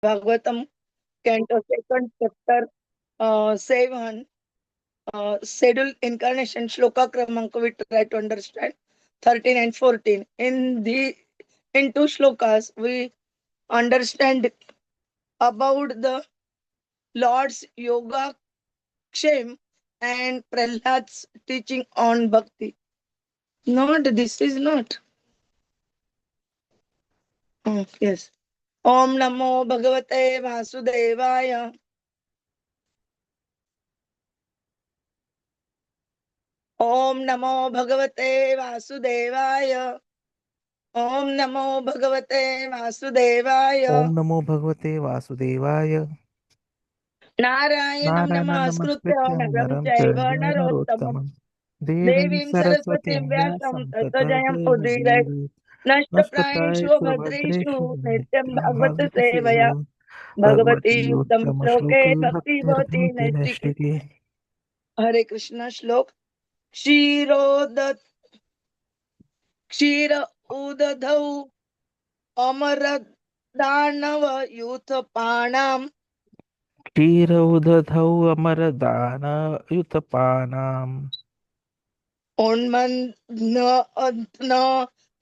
Bhagavatam, Canto 2nd, Chapter 7, Schedule Incarnation, Shloka Kramanka, we try to understand 13 and 14. In two shlokas, we understand about the Lord's Yoga-kṣema and Prahlāda's teaching on Bhakti. Not, this is not. Oh, yes. Om Namo Bhagavate Vasudevaya. Om Namo Bhagavate Vasudevaya. Om Namo Bhagavate Vasudevaya. Om Namo Bhagavate Vasudevaya. Narayanam Narayana Namaskritya Namaskrityam Naram Naram Chaiva Chaiva Narottamam Narottamam Devim Devim Saraswatim Saraswatim Vyasam Vyasam Tato Tatajayam Udirat Jayamudire Nashtaprayeshu Nastaprai Bhadreshu Svabhadreshu Nityam Nityam Bhagavata Bhagavata Sevaya Seva Bhagavati Bhagavati Yuktam Uttama Shloke Shloke Bhakti Bhaktir Bhati Bhakti Naistiki. Nashtiki. Hare Krishna Shlok Kshirodat Kshira Udadhau Amara Danava Yuthapanam Kshira Udadhau Amaradana Yutapanam Unman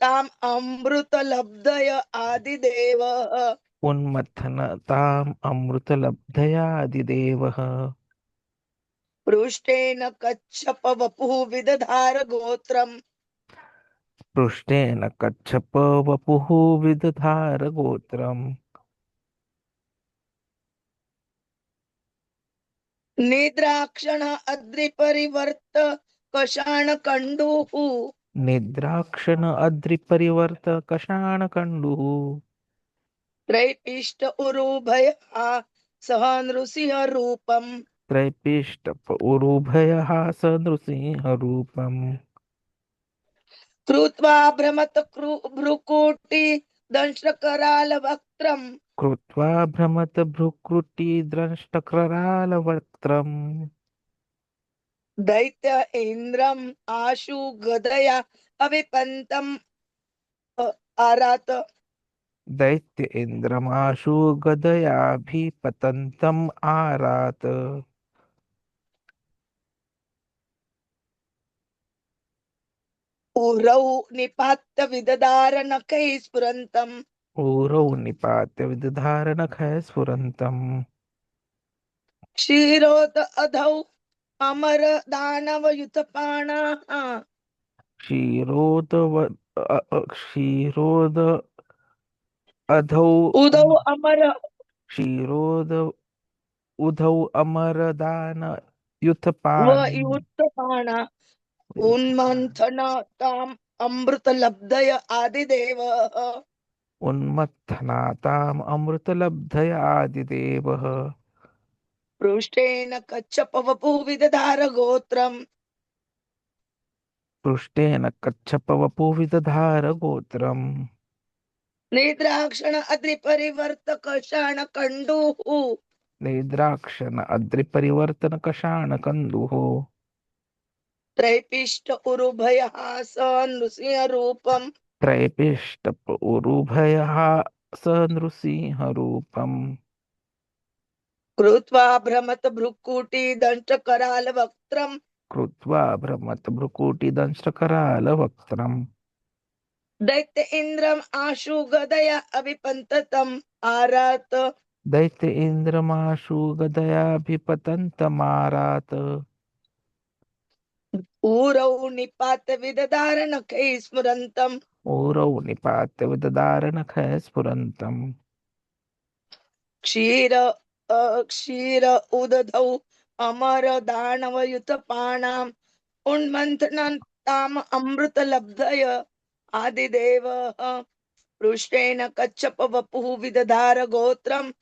Tam Amruta Labdaya Adideva Unmathana Tam Amrutalabdhaya Adidevaha Prushtena Kachapa Vapu Vidadhara Gotram Prushten Kachapa Vapuhu Vidadhara Gotram Nidrakshana Adriparivarta Kashana Kanduhu निद्राक्षण अद्रिपरिवर्त कषाण कंडु Traipishta Urubhaya Sahanrusiha Rupam त्रैपिष्टप उरुभयः स नृसिंह रूपम् Krutva Brahmata Bhrukuti Danshakaraala Vaktram कृत्वा भ्रमत भ्रुकुटी द्रष्टक्ररालवक्त्रम् Daitya Indram Ashu Gadaya Avipantam Arata दैत्य इन्द्रमाशु गदयाभिपतन्तम् आरात् Urau Nipatta Vidadara Nakai Spurantam ऊरौ निपात्य विदधारणखय स्फुरन्तम् Kshirota Adhau Amara Danava Yutapana क्षीरोद अधौ Udau Amara क्षीरोद उधौ Amardan Va युथपान Yutapana Unmanthana Tam Amruta Labdaya Adideva उन्मत्थनाताम् अमृतलब्धया आदिदेवः Prushtena Kachapavapu Vidadhara Gotram पृष्ठेन कच्छपवपुविदधार गोत्रम् Nidrakshana Adriparivarta Kashana Kanduhu निद्राक्षन अद्रिपरिवर्तन कषाण कंदुः Traipishta Urubhaya San Nusya Rupam त्रैपिष्टप उरुभयः स नृसिंह रूपम् Krutva Brahmata Bhrukuti Dantra Karala Vaktram कृत्वा भ्रमत भ्रुकुटिदंष्ट्रकरालवक्त्रम् Daitya Indram Ashu Gadaya Avipantatam Arat दैत्य इन्द्रमाशु गदयाभिपतन्तमारात् Urau Nipata Vidadara Nakai Smurantam ऊरौ निपात्य विददारनखय स्फुरन्तम् Kshira Udadhau Amara Danava Yutapanam Unmanthanam Amruta Labdaya Adideva Prushtena Kachapa Vapu Vidadhara Gotram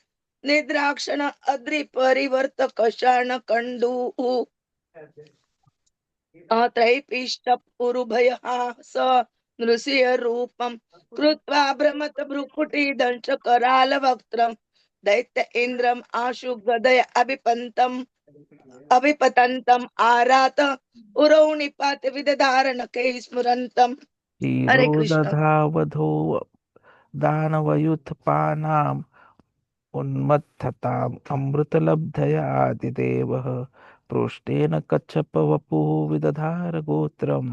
Nidrakshana Adri Parivarta Kashana Kandu Atraipishta Urubhaya Sa Nrusya Rupam Krutva Brahmata Bhrukuti Dansha Karala Vaktram Daitya Indram Ashu Gadaya Abipatantam Arata Uraunipati Vidadharana Smurantam Hare Krishna. क्षीरोदधावधो दानवयुत्पानाम् उन्मत्तताम् अमृतलब्धया आदिदेवः पृष्ठेन कच्छपवपुः विदधार गोत्रं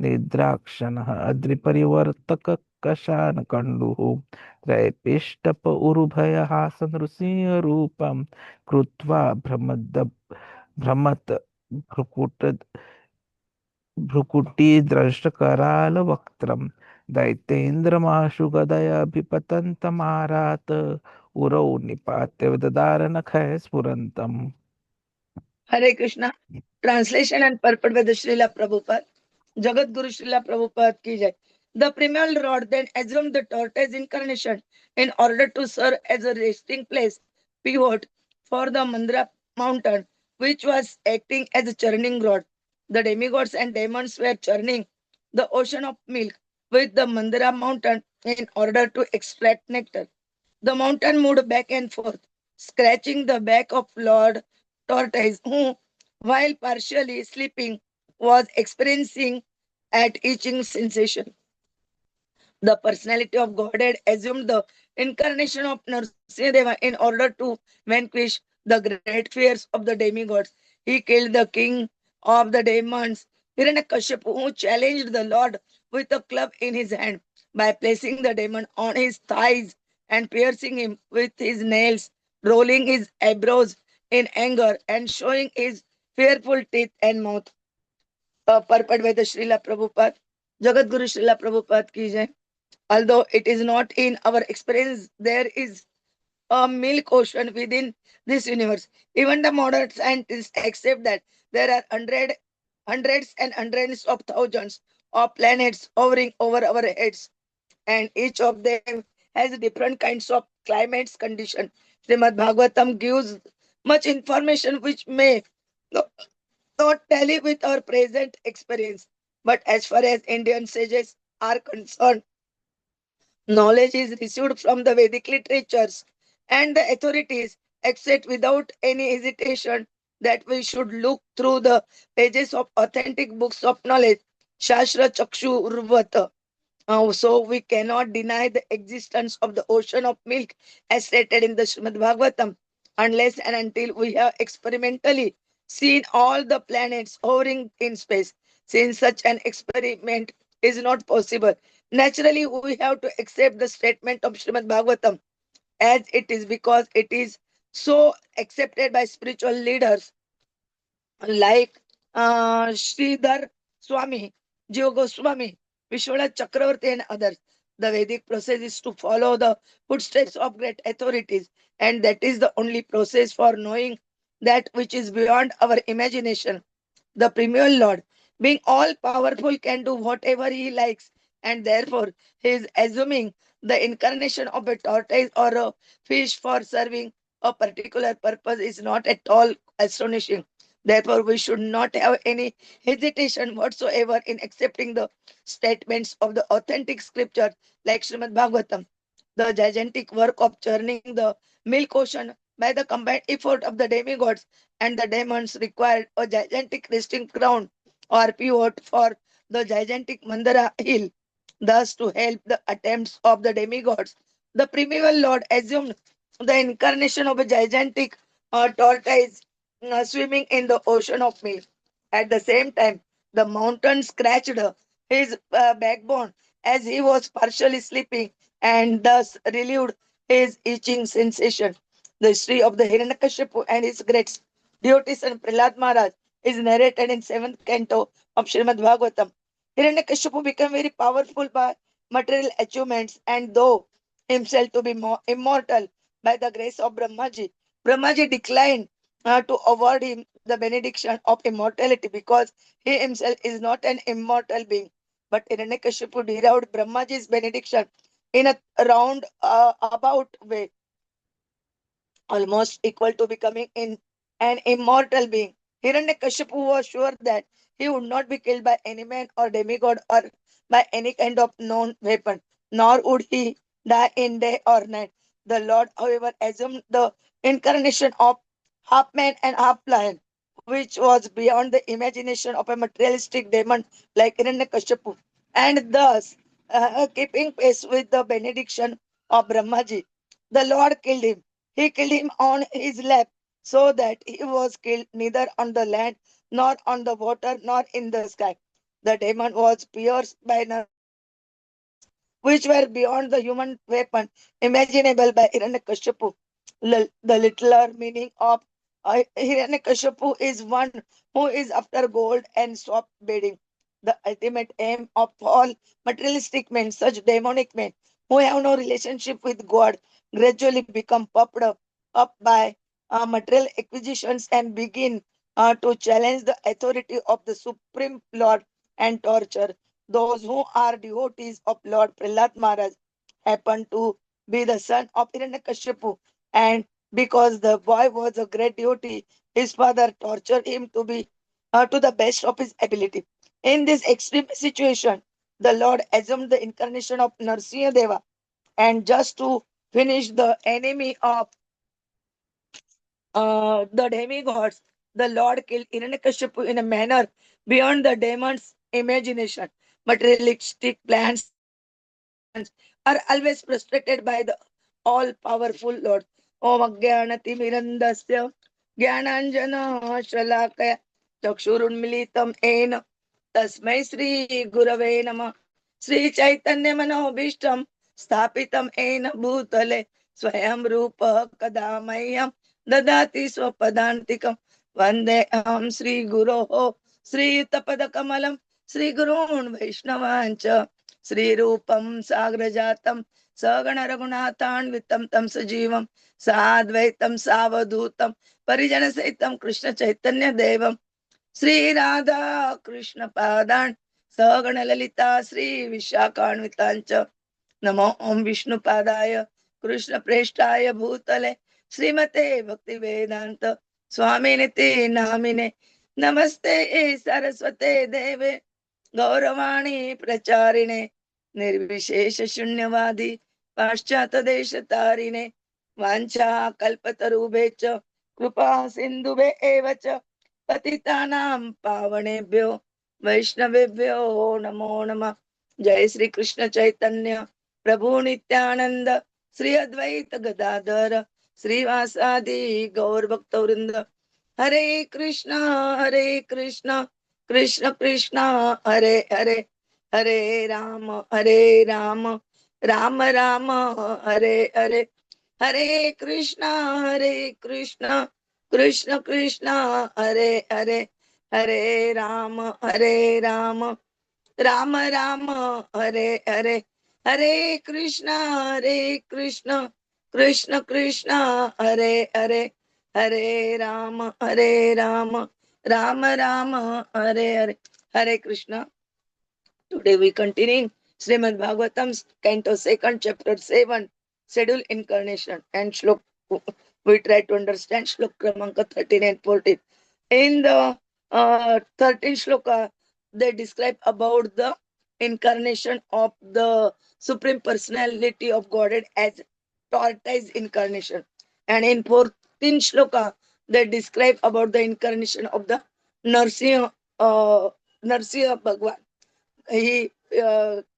निद्राक्षणः अद्रिपरिवर्तककशानकण्डुः त्रैपिष्टप उरुभयहासनृसिंहरूपं कृत्वा भ्रमत भ्रुकुटिदृष्टकरालवक्त्रं दैत्येन्द्रमाशु गदयाभिपतन्तमारात् उरौ निपात्य ददारनखैः स्फुरन्तम्. Hare Krishna. Translation and purport by the Srila Prabhupada. Jagat Guru Srila Prabhupada ki jai. The primal rod then assumed the tortoise incarnation in order to serve as a resting place, pivot for the Mandara mountain, which was acting as a churning rod. The demigods and demons were churning the ocean of milk with the Mandara mountain in order to extract nectar. The mountain moved back and forth, scratching the back of Lord Tortoise, who, while partially sleeping, was experiencing at itching sensation. The personality of Godhead assumed the incarnation of Narasimha in order to vanquish the great fears of the demigods. He killed the king of the demons, Hiranyakashipu, who challenged the Lord with a club in his hand by placing the demon on his thighs and piercing him with his nails, rolling his eyebrows in anger and showing his fearful teeth and mouth. Purport by the Srila Prabhupada. Jagat Guru Srila Prabhupada ki jai. Although it is not in our experience, there is a milk ocean within this universe. Even the modern scientists accept that there are hundreds and hundreds of thousands of planets hovering over our heads, and each of them has different kinds of climates condition. Śrīmad-Bhāgavatam gives much information which may not tally with our present experience. But as far as Indian sages are concerned, knowledge is received from the Vedic literatures, and the authorities accept without any hesitation that we should look through the pages of authentic books of knowledge. Shastra Chakshu Urvata. So we cannot deny the existence of the ocean of milk as stated in the Śrīmad-Bhāgavatam unless and until we have experimentally seen all the planets hovering in space. Since such an experiment is not possible, naturally we have to accept the statement of Śrīmad-Bhāgavatam as it is because it is so accepted by spiritual leaders like Śrīdhara Svāmī Jīva Gosvāmī, Vishwanath Chakravarti and others. The Vedic process is to follow the footsteps of great authorities, and that is the only process for knowing that which is beyond our imagination. The premier Lord, being all powerful, can do whatever he likes, and therefore he is assuming the incarnation of a tortoise or a fish for serving a particular purpose is not at all astonishing. Therefore, we should not have any hesitation whatsoever in accepting the statements of the authentic scripture like Srimad Bhagavatam. The gigantic work of churning the milk ocean by the combined effort of the demigods and the demons required a gigantic resting ground or pivot for the gigantic Mandara Hill. Thus, to help the attempts of the demigods, the primeval Lord assumed the incarnation of a gigantic tortoise swimming in the ocean of milk. At the same time, the mountain scratched his backbone as he was partially sleeping and thus relieved his itching sensation. The history of the Hiranyakashipu and his great devotees and Prahlāda Maharaj is narrated in 7th canto of Śrīmad-Bhāgavatam. Hiranyakashipu became very powerful by material achievements, and though himself to be immortal by the grace of Brahmaji, Brahmaji declined to award him the benediction of immortality because he himself is not an immortal being. But Hiranyakashipu derived Brahmaji's benediction in a about way, almost equal to becoming in an immortal being. Hiranyakashipu was sure that he would not be killed by any man or demigod or by any kind of known weapon, nor would he die in day or night. The Lord, however, assumed the incarnation of half man and half lion, which was beyond the imagination of a materialistic demon like Hiranyakashipu, and thus keeping pace with the benediction of Brahmaji. The Lord killed him. He killed him on his lap, so that he was killed neither on the land, nor on the water, nor in the sky. The demon was pierced by Narsimha's arrows, which were beyond the human weapon imaginable by Hiranyakashipu. The literal meaning of Hiranyakashipu is one who is after gold and soft bedding. The ultimate aim of all materialistic men, such demonic men who have no relationship with God, gradually become puffed up by material acquisitions and begin to challenge the authority of the Supreme Lord and torture those who are devotees of Lord Prahlāda Maharaj. Happen to be the son of Hiranyakashipu, and because the boy was a great devotee, his father tortured him to the best of his ability. In this extreme situation, the Lord assumed the incarnation of Narsimha Deva, and just to finish the enemy of the demigods, the Lord killed Hiranyakashipu in a manner beyond the demon's imagination. Materialistic plans and acquisitions are always frustrated by the all-powerful Lord. Om Ajnanatirmirandasya Jnananjana Shalakaya Chakshurunmilitam Ena Tasmai Sri Gurave Namah Sri Chaitanya Manobishtam Sthapitam Ena Bhutale Swayam Rupa Kadamayam Dadati Swapadantikam Vandeham Sri Guroho Sri Tapadakamalam Sri Gurun Vaishnavancha Sri Rupam Sagrajatam Sagana Raghunathan Vitam Tam Sajivam Sadvaitam Savadutam Parijana Saitam Krishna Chaitanya Devam Sri Radha Krishna Padan Sagana Lalita Sri Vishakhanvitancha Namo Om Vishnu Padaya Krishna Preshtaya Bhutale Srimate Bhakti Vedanta Swaminiti Namine Namaste Saraswate Deve Gauravani Pracharine Nirvishesha Shunyavadi Paschata Desha Tarine Vancha Kalpatarubhecha Krupa Sindhube Evacha Patitanam Pavanebhyo Vaishnavebhyo Namo Namah Jai Sri Krishna Chaitanya Prabhu Nityananda Sri Advaita Gadadhara Sri Vasadi Gaur Bhaktavrinda Hare Krishna Krishna Krishna Hare Hare Hare Rama Rama Rama Hare Hare Hare Krishna Krishna Krishna Hare Hare Hare Rama Rama Rama Hare Hare Hare Krishna Krishna Krishna Hare Hare Hare Rama Rama Rama Hare Hare Hare Krishna. Today we continue Śrīmad-Bhāgavatam, Canto 2nd, Chapter 7, Schedule Incarnation, and Shlok. We try to understand Shlok Kramanka 13 and 14. In the 13th Shloka, they describe about the incarnation of the Supreme Personality of Godhead as tortoise incarnation. And in 14th Shloka, they describe about the incarnation of the Narsimha, Bhagwan. He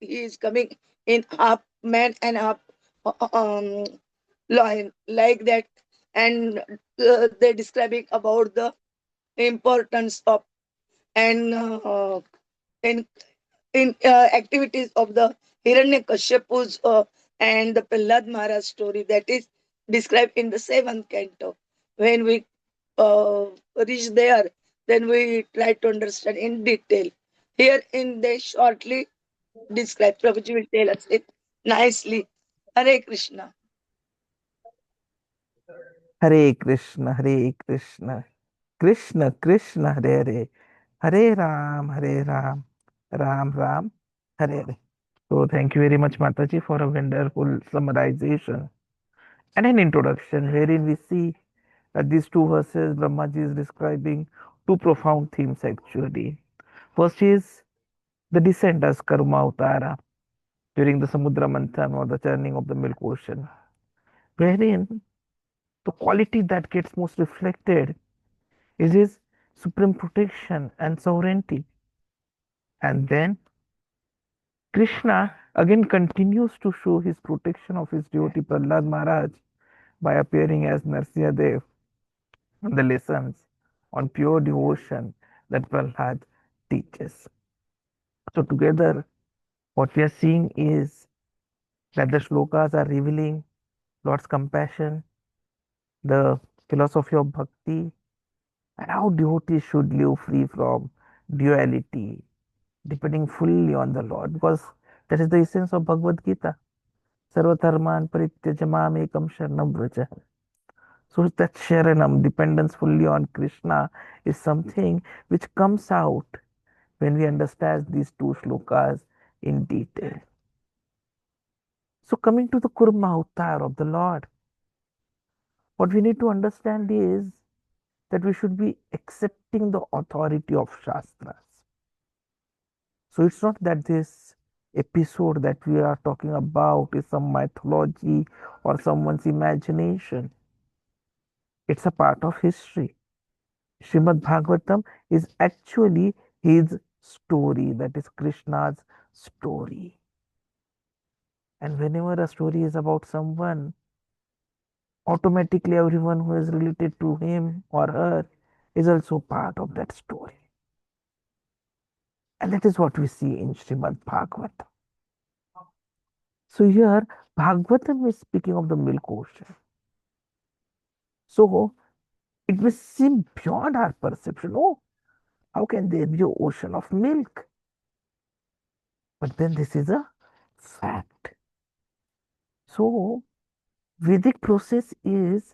is coming in half man and half um, lion, like that. And they're describing about the importance of and in activities of the Hiranyakashipu's and the Prahlāda Maharaj story that is described in the 7th canto. When we reach there, then we try to understand in detail. Here in they shortly describe. Prabhuji will tell us it nicely. Hare Krishna. Hare Krishna, Hare Krishna, Krishna Krishna, Hare Hare, Hare Ram, Hare Ram, Ram Ram, Hare Hare. So thank you very much, Mataji, for a wonderful summarization and an introduction wherein we see that these two verses Brahmaji is describing two profound themes actually. First is the descent as Karma Avtara during the Samudra Manthan or the churning of the milk ocean, wherein the quality that gets most reflected is his supreme protection and sovereignty. And then Krishna again continues to show his protection of his devotee Prahlāda Maharaj by appearing as Narsihadev and the lessons on pure devotion that Prahlāda teaches. So together, what we are seeing is that the shlokas are revealing Lord's compassion, the philosophy of bhakti, and how devotees should live free from duality, depending fully on the Lord, because that is the essence of Bhagavad Gita. Sarvadharman parityajya mamekam sharanam vraja. So that sharanam, dependence fully on Krishna, is something which comes out when we understand these two shlokas in detail. So coming to the Kūrma avatar of the Lord, what we need to understand is that we should be accepting the authority of Shastras. So it's not that this episode that we are talking about is some mythology or someone's imagination. It's a part of history. Śrīmad-Bhāgavatam is actually his story, that is Krishna's story. And whenever a story is about someone, automatically everyone who is related to him or her is also part of that story. And that is what we see in Śrīmad-Bhāgavatam. So here, Bhagavatam is speaking of the milk ocean. So it may seem beyond our perception. Oh, how can there be an ocean of milk? But then this is a fact. So Vedic process is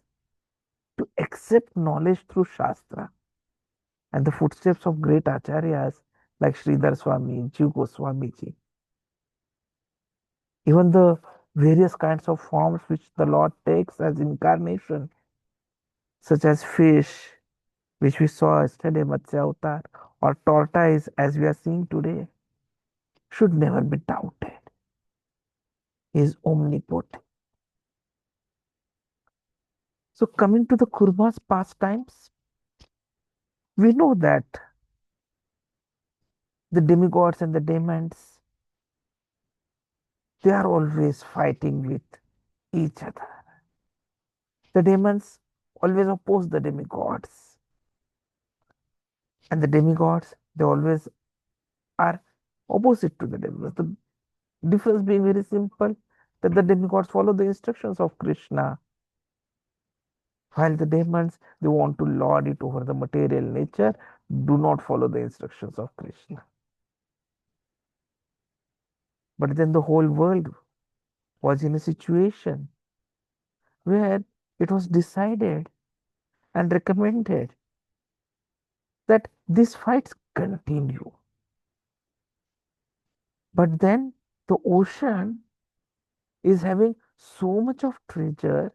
to accept knowledge through Shastra and the footsteps of great ācāryas like Śrīdhara Svāmī Jīva Gosvāmī. Even the various kinds of forms which the Lord takes as incarnation, such as fish, which we saw yesterday, Matsya Avatar, or tortoise, as we are seeing today, should never be doubted. He is omnipotent. So, coming to the Kūrma's pastimes, we know that the demigods and the demons, they are always fighting with each other. The demons always oppose the demigods, and the demigods, they always are opposite to the demigods. The difference being very simple, that the demigods follow the instructions of Krishna, while the demons, they want to lord it over the material nature, do not follow the instructions of Krishna. But then the whole world was in a situation where it was decided and recommended that these fights continue. But then the ocean is having so much of treasure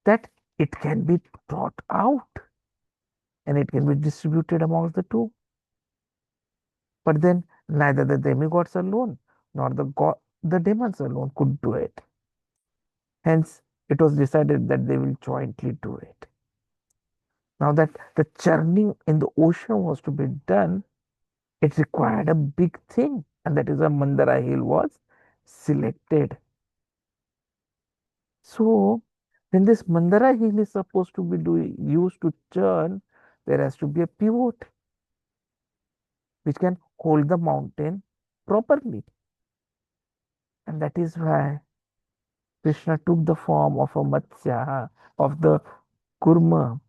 that it can be brought out and it can be distributed amongst the two. But then neither the demigods alone nor the demons alone could do it. Hence, it was decided that they will jointly do it. Now that the churning in the ocean was to be done, it required a big thing, and that is why Mandara Hill was selected. So, when this Mandara Hill is supposed to be used to churn, there has to be a pivot which can hold the mountain properly. And that is why Krishna took the form of a Matsya, of the Kūrma,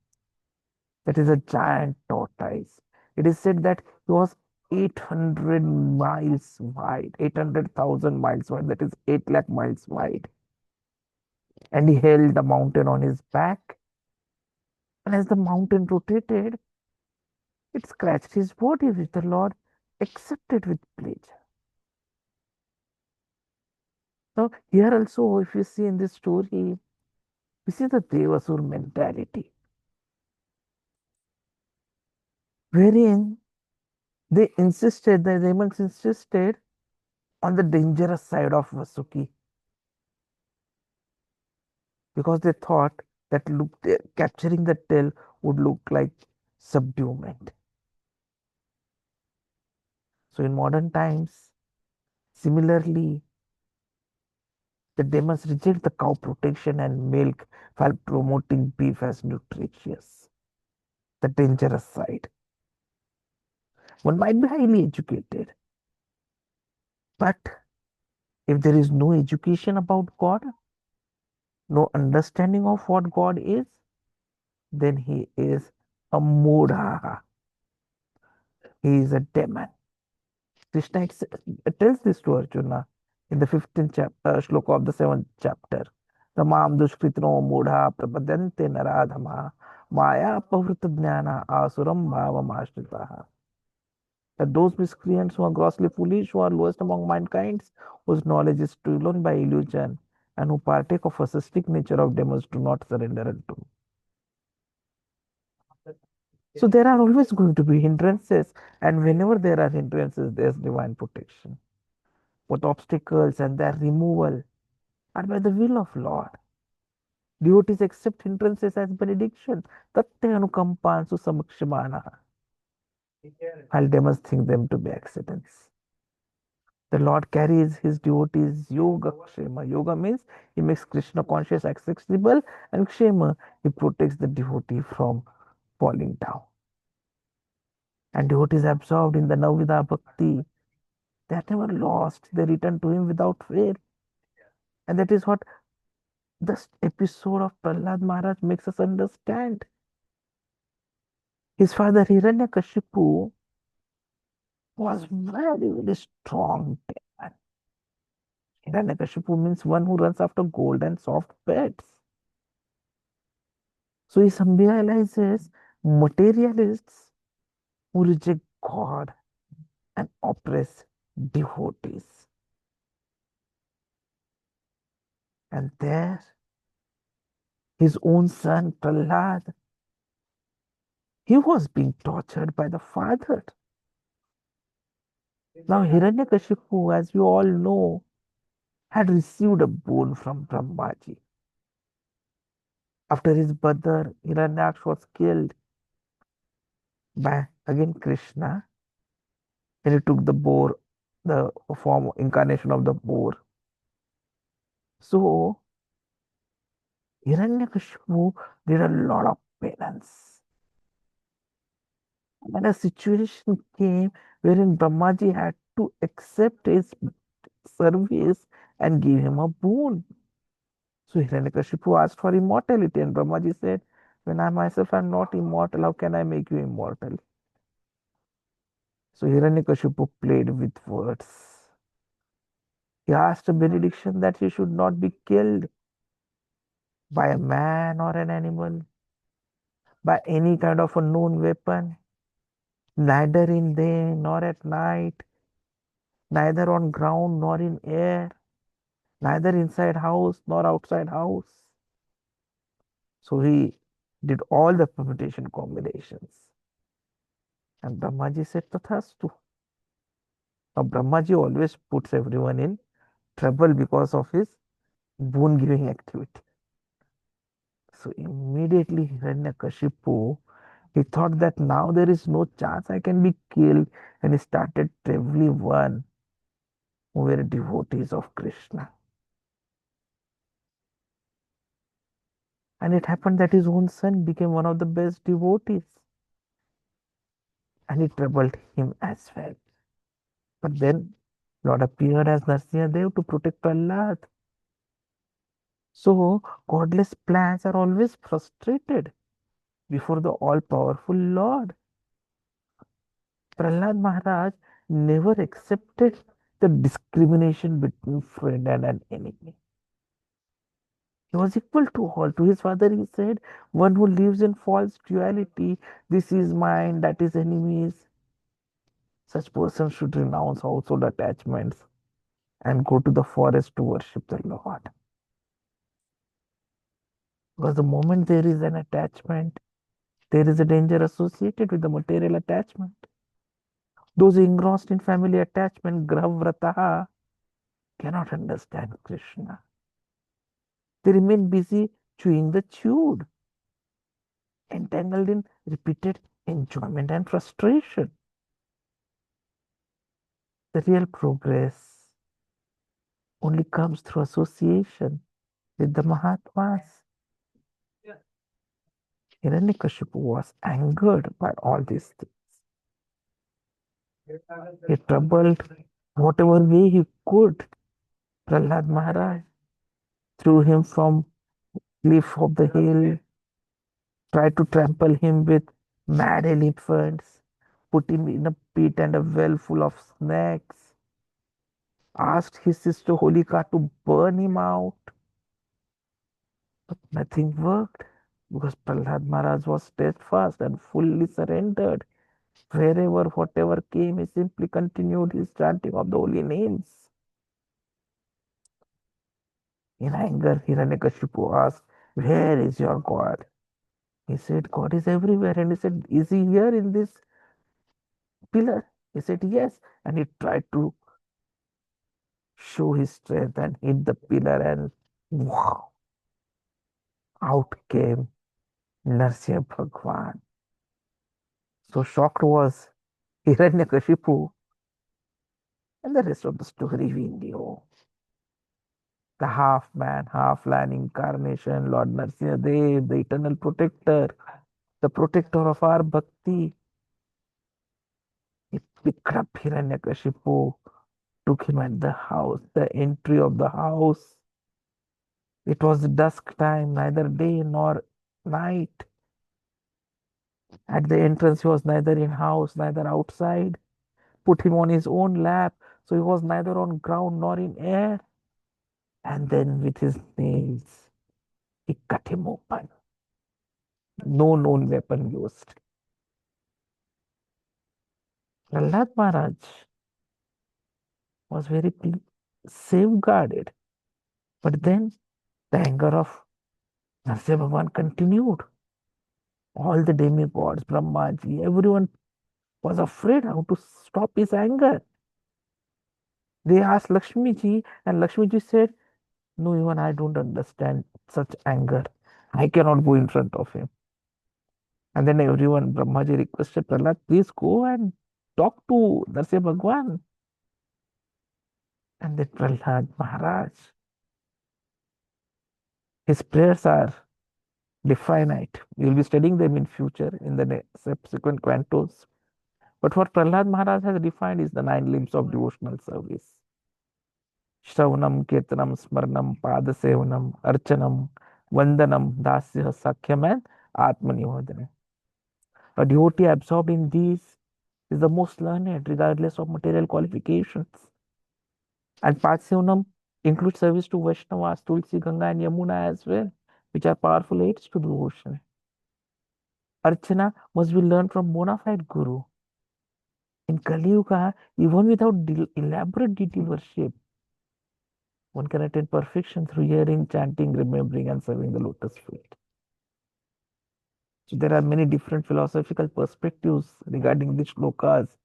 that is a giant tortoise. It is said that he was 800 miles wide, 800,000 miles wide, that is 8 lakh miles wide. And he held the mountain on his back. And as the mountain rotated, it scratched his body, which the Lord accepted with pleasure. Now, here also, if you see in this story, we see the Devasura mentality, wherein the demons insisted on the dangerous side of Vasuki, because they thought that capturing the tail would look like subduement. So in modern times, similarly, The demons reject the cow protection and milk while promoting beef as nutritious. The dangerous side. One might be highly educated, but if there is no education about God, no understanding of what God is, then he is a mudha. He is a demon. Krishna tells this to Arjuna in the 15th shloka of the 7th chapter. Tamam dushkritno mudha prapadyante naradhama maya pavrita jnana asuram bhavam ashritaha. That those miscreants who are grossly foolish, who are lowest among mankind, whose knowledge is stolen by illusion, and who partake of a cystic nature of demons do not surrender unto. So there are always going to be hindrances, and whenever there are hindrances, there's divine protection. But obstacles and their removal are by the will of Lord. Devotees accept hindrances as benediction. Tatte anukampansu samakshimana. While demons think them to be accidents. The Lord carries his devotees Yoga-kṣema. Yoga means he makes Krishna conscious accessible, and Kshema, he protects the devotee from falling down. And devotees absorbed in the Navvidha Bhakti, they are never lost. They return to him without fear. And that is what this episode of Prahlāda Maharaj makes us understand. His father Hiranyakashipu was very, very strong demon. Hiranyakashipu means one who runs after gold and soft beds. So he symbolizes materialists who reject God and oppress devotees. And there, his own son Prahlāda, he was being tortured by the father. Now Hiranyakashipu, as you all know, had received a boon from Brahmaji. After his brother Hiranyaksha was killed by again Krishna, and he took the boar, the form incarnation of the boar. So Hiranyakashipu did a lot of penance. And a situation came wherein Brahmaji had to accept his service and give him a boon. So Hiranyakashipu asked for immortality, and Brahmaji said, when I myself am not immortal, how can I make you immortal? So Hiranyakashipu played with words. He asked a benediction that he should not be killed by a man or an animal, by any kind of a known weapon, neither in day nor at night, neither on ground nor in air, neither inside house nor outside house. So he did all the permutation combinations. And Brahmaji said, Tathastu. Now Brahmaji always puts everyone in trouble because of his boon giving activity. So immediately Hiranyakashipu, he thought that now there is no chance I can be killed, and he started everyone who were devotees of Krishna. And it happened that his own son became one of the best devotees. And it troubled him as well. But then Lord appeared as Narsimha to protect Prahlāda. So godless plans are always frustrated before the all-powerful Lord. Prahlāda Maharaj never accepted the discrimination between friend and an enemy. He was equal to all. To his father, he said, one who lives in false duality, this is mine, that is enemies. Such persons should renounce household attachments and go to the forest to worship the Lord. Because the moment there is an attachment, there is a danger associated with the material attachment. Those engrossed in family attachment, grahavrataha, cannot understand Krishna. They remain busy chewing the chewed, entangled in repeated enjoyment and frustration. The real progress only comes through association with the Mahatmas. Hiranyakashipu was angered by all these things. He troubled whatever way he could Prahlad Maharaj, threw him from cliff of the hill, tried to trample him with mad elephants, put him in a pit and a well full of snakes, asked his sister Holika to burn him out. But nothing worked because Prahlad Maharaj was steadfast and fully surrendered. Wherever, whatever came, he simply continued his chanting of the holy names. In anger, Hiranyakashipu asked, "Where is your God?" He said, "God is everywhere." And he said, "Is he here in this pillar?" He said, "Yes." And he tried to show his strength and hit the pillar, and wow, out came Narsimha Bhagwan. So shocked was Hiranyakashipu, and the rest of the story we knew. The half man, half lion incarnation, Lord Narsimha Dev, the eternal protector, the protector of our bhakti. He picked up Hiranyakashipu, took him at the house, the entry of the house. It was dusk time, neither day nor night. At the entrance, he was neither in house, neither outside. Put him on his own lap, so he was neither on ground nor in air. And then with his nails, he cut him open. No known weapon used. Prahlad Maharaj was very safeguarded. But then the anger of Narsimha Bhagwan continued. All the demigods, Brahmaji, everyone was afraid how to stop his anger. They asked Lakshmi ji, and Lakshmi ji said, "No, even I don't understand such anger. I cannot go in front of him." And then everyone, Brahmaji requested Prahlad, "Please go and talk to Narsimha Bhagwan." And then Prahlad Maharaj, his prayers are definite. We will be studying them in future in the subsequent cantos. But what Prahlad Maharaj has defined is the 9 limbs of devotional service. Shravanam, Kirtanam, Smaranam, Padasevanam, Archanam, Vandanam, Dasya, Sakyam, and Atmanihodana. A devotee absorbed in these is the most learned, regardless of material qualifications. And Padsevanam includes service to Vaishnavas, Tulsi, Ganga, and Yamuna as well, which are powerful aids to devotion. Archana must be learned from bona fide Guru. In Kali Yuga, even without elaborate deity worship, one can attain perfection through hearing, chanting, remembering, and serving the lotus feet. So there are many different philosophical perspectives regarding these shlokas.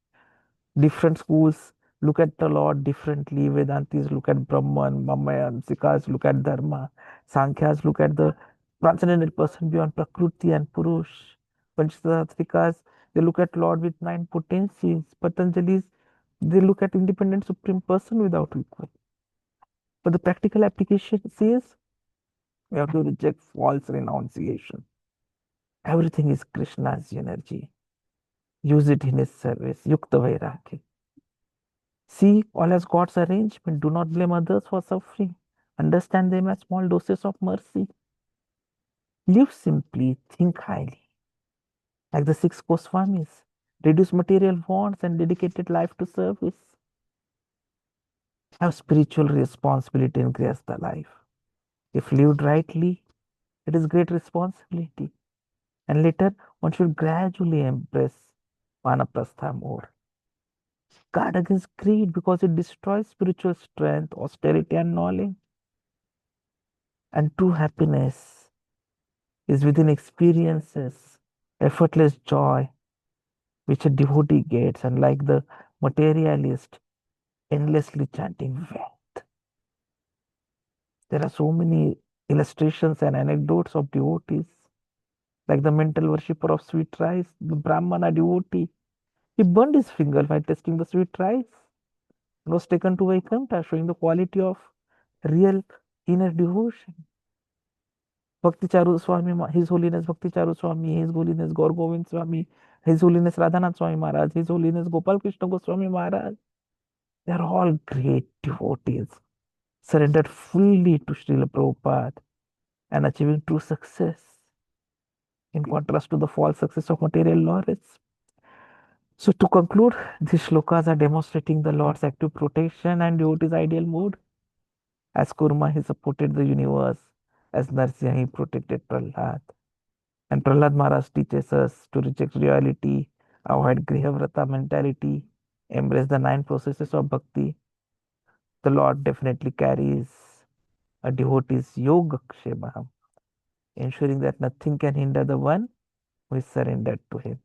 Different schools look at the Lord differently. Vedantis look at Brahman, Sikhs look at Dharma, Sankhyas look at the transcendental person beyond Prakriti and Purush. Panchatatrikas, they look at Lord with 9 potencies. Patanjalis, they look at independent supreme person without equal. But the practical application says we have to reject false renunciation. Everything is Krishna's energy. Use it in his service. Yukta Vairagya. See all as God's arrangement. Do not blame others for suffering. Understand them as small doses of mercy. Live simply, think highly. Like the 6 Goswamis. Reduce material wants and dedicated life to service. Have spiritual responsibility and grace the life. If lived rightly, it is great responsibility. And later, one should gradually embrace Vanaprastha more. Guard against greed because it destroys spiritual strength, austerity, and knowledge. And true happiness is within experiences, effortless joy, which a devotee gets, unlike the materialist endlessly chanting wealth. There are so many illustrations and anecdotes of devotees, like the mental worshipper of sweet rice, the Brahmana devotee. He burned his finger while tasting the sweet rice and was taken to Vaikuntha, showing the quality of real inner devotion. Bhakti Charu Swami, His Holiness Bhakti Charu Swami, His Holiness Gaur Govind Swami, His Holiness Radhanath Swami Maharaj, His Holiness Gopal Krishna Goswami Maharaj. They are all great devotees, surrendered fully to Srila Prabhupada and achieving true success, in contrast to the false success of material knowledge. So, to conclude, these shlokas are demonstrating the Lord's active protection and devotee's ideal mood. As Kurma, he supported the universe. As Narsiya, he protected Prahlāda. And Prahlāda Maharaj teaches us to reject duality, avoid Grihavrata mentality, embrace the 9 processes of bhakti. The Lord definitely carries a devotee's Yoga-kṣema, ensuring that nothing can hinder the one who is surrendered to him.